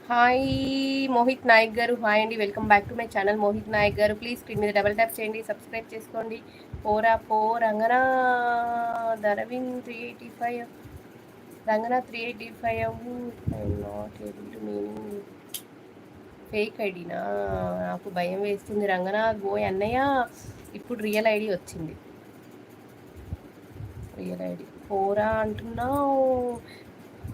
Hi Mohit Nayak గారు, hi అండి, welcome back to my channel Mohit Nayak గారు. ప్లీజ్ స్క్రీన్ మీద డబల్ ట్యాప్ చేయండి, సబ్స్క్రైబ్ చేసుకోండి. పోరా పో రంగనా ధరవింద్ 385, Rangana 385. I'm not able to meaning fake ఐడినా, నాకు భయం వేస్తుంది. రంగనాథ్ బోయ్ అన్నయ్య, ఇప్పుడు రియల్ ఐడి వచ్చింది. రియల్ ఐడి పోరా అంటున్నావు.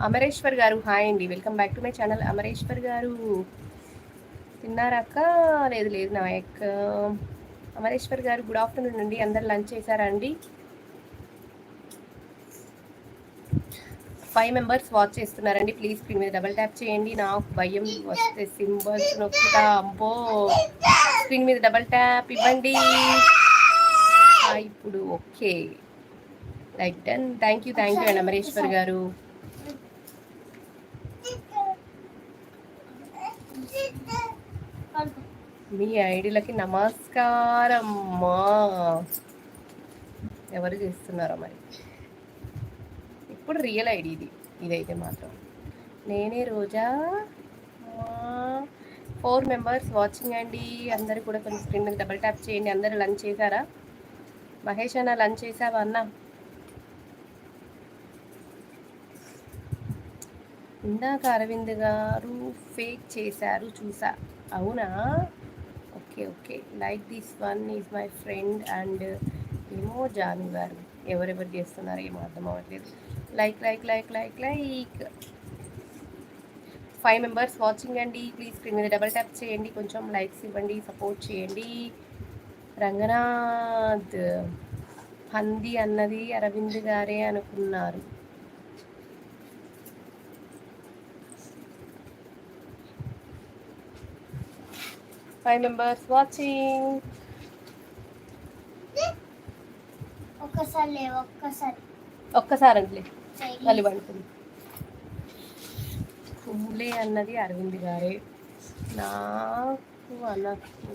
అమరేశ్వర్ గారు హాయ్ అండి, welcome back to my channel. Amareshwar గారు తిన్నారాక? లేదు లేదు నాయక్. అమరేశ్వర్ గారు గుడ్ ఆఫ్టర్నూన్ అండి, అందరు లంచ్ చేశారా అండి? 5 మెంబర్స్ వాచ్ చేస్తున్నారండి. ప్లీజ్ స్క్రీన్ మీద డబల్ ట్యాప్ చేయండి. నాకు భయం వస్తే సింబల్స్ నొక్కుతా. అబ్బో, స్క్రీన్ మీద డబల్ ట్యాప్ ఇవ్వండి. ఇప్పుడు okay, like done. Thank you అండి అమరేశ్వర్ గారు. మీ ఐడీలకి నమస్కారం. ఎవరు చేస్తున్నారో మరి. ఇప్పుడు రియల్ ఐడి ఇదైతే మాత్రం నేనే రోజా. 4 మెంబర్స్ వాచింగ్ అండి. అందరు కూడా కొంచెం స్క్రీన్ మీద డబల్ ట్యాప్ చేయండి. అందరు లంచ్ చేశారా? మహేష్ అన్న లంచ్ చేసావా అన్న? ఇందాక అరవింద్ గారు ఫేక్ చేశారు చూసా. అవునా? Okay okay, like this one is my friend and ఏమో జాను గారు. ఎవరెవరు చేస్తున్నారు ఏమో అర్థం అవ్వట్లేదు. Like like like like like 5 members watching అండి. ప్లీజ్ స్క్రీన్ మీద డబల్ ట్యాప్ చేయండి, కొంచెం లైక్స్ ఇవ్వండి, సపోర్ట్ చేయండి. రంగనాథ్ పంది అన్నది అరవింద్ గారే అనుకున్నారు. Five members watching. ఒక్కసారి అంటలే, మళ్ళీ పడుతుంది. పూలే అన్నది అరవింద్ గారే, నాకు అనకు.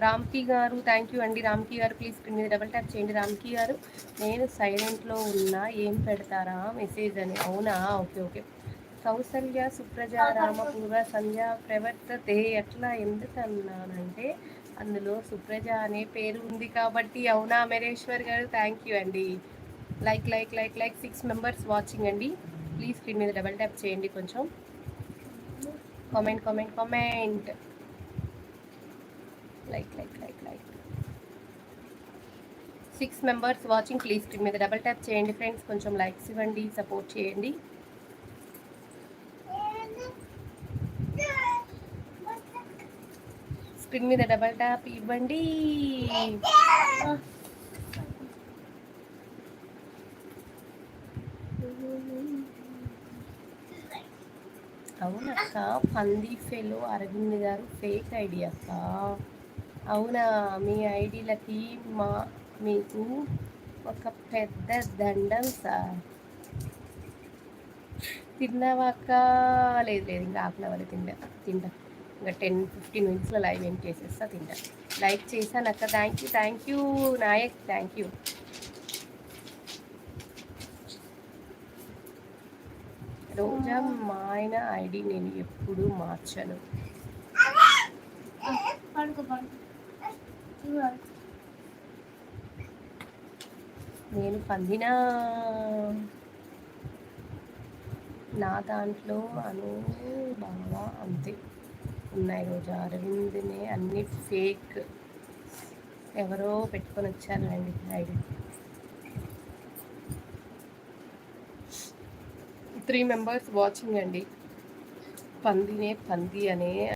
రామ్కి గారు థ్యాంక్ యూ అండి. రామ్కి గారు ప్లీజ్ స్క్రీన్ మీద డబల్ ట్యాప్ చేయండి. రామ్కి గారు నేను సైలెంట్లో ఉన్నా, ఏం పెడతారా మెసేజ్ అని. అవునా? Okay okay. కౌసల్య సుప్రజ రామపూర్వ సంధ్య ప్రవర్తతే. ఎట్లా ఎందుకన్నానంటే అందులో సుప్రజ అనే పేరు ఉంది కాబట్టి. అవునా అమరేశ్వర్ గారు? థ్యాంక్ యూ అండి. Like like like like 6 members watching అండి. ప్లీజ్ స్క్రీన్ మీద డబల్ ట్యాప్ చేయండి, కొంచెం comment comment comment. Like like like like 6 members watching. Please screen మీద డబల్ ట్యాప్ చేయండి ఫ్రెండ్స్, కొంచెం లైక్స్ ఇవ్వండి, సపోర్ట్ చేయండి. స్క్రీన్ మీద డబల్ ట్యాప్ ఇవ్వండి. అవునక్క, పంది ఫెలో అరవింద్ గారు ఫేక్ ఐడి అక్క. అవునా? మీ ఐడీలకి మీకు ఒక పెద్ద దండం సార్. తిన్నావాక? లేదు లేదు, ఇంకా ఆకలి అవ్వాలి. తింటా ఇంకా 10-15 మినిట్స్లో లైవ్ ఏం చేసేస్తా, తింటా. లైక్ చేశాను అక్క. Thank you Nayak, thank you. Roja మా ఆయన ఐడి నేను ఎప్పుడు మార్చను. నేను పందినా నా దాంట్లో అను బాగా అంతే ఉన్నాయి. రోజా అరవింద్నే అన్ని ఫేక్, ఎవరో పెట్టుకొని వచ్చారులేండి ఐడి. 3 మెంబర్స్ వాచింగ్ అండి. పంది అనే